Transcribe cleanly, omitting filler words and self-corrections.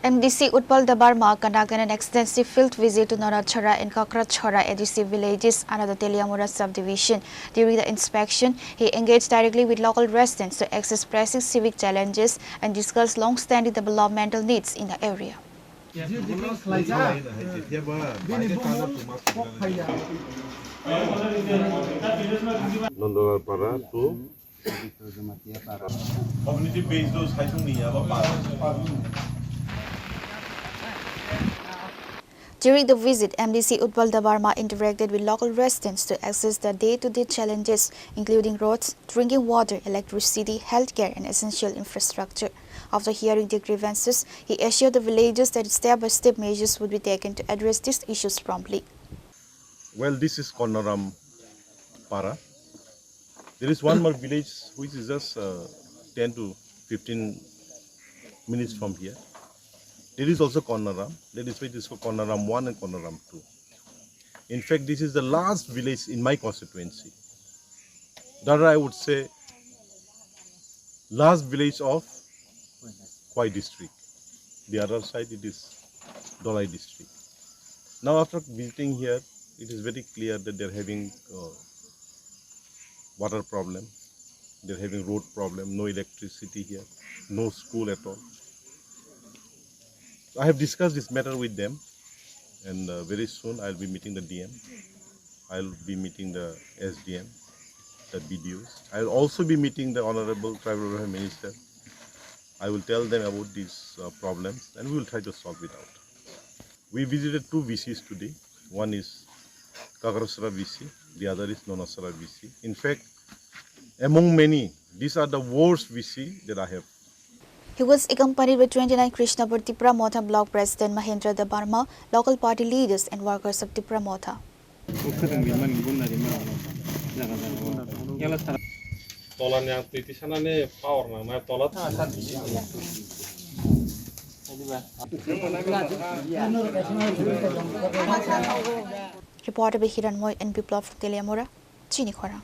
MDC Utpal Debbarma conducted an extensive field visit to Nonachhara and Kakrachhara ADC villages under the Teliamura subdivision. During the inspection, he engaged directly with local residents to access pressing civic challenges and discuss long-standing developmental needs in the area. Nonachhara to community based those During the visit, MDC Utpal Debbarma interacted with local residents to access the day-to-day challenges, including roads, drinking water, electricity, healthcare, and essential infrastructure. After hearing their grievances, he assured the villagers that step-by-step measures would be taken to address these issues promptly. Well, this is Khorang Para. There is one more village which is just 10 to 15 minutes from here. There is also Khorang. That is why it is called Khorang 1 and Khorang 2. In fact, this is the last village in my constituency. That I would say last village of Khwai district. The other side it is Dolai district. Now after visiting here, it is very clear that they are having water problem, they are having road problem, no electricity here, no school at all. I have discussed this matter with them, and very soon I will be meeting the DM, I will be meeting the SDM, the BDOs. I will also be meeting the Honorable Tribal Development Minister. I will tell them about these problems and we will try to solve it out. We visited two VCs today. One is Kakrachhara VC, the other is Nonachhara VC. In fact, among many, these are the worst VC that I have. He was accompanied by 29 Krishnapur Tripura Motha Block President Mahendra Debbarma, local party leaders and workers of Tripura Motha. Reported by Hiranmoy and Biplov from Teliamura, Chini, Khorang.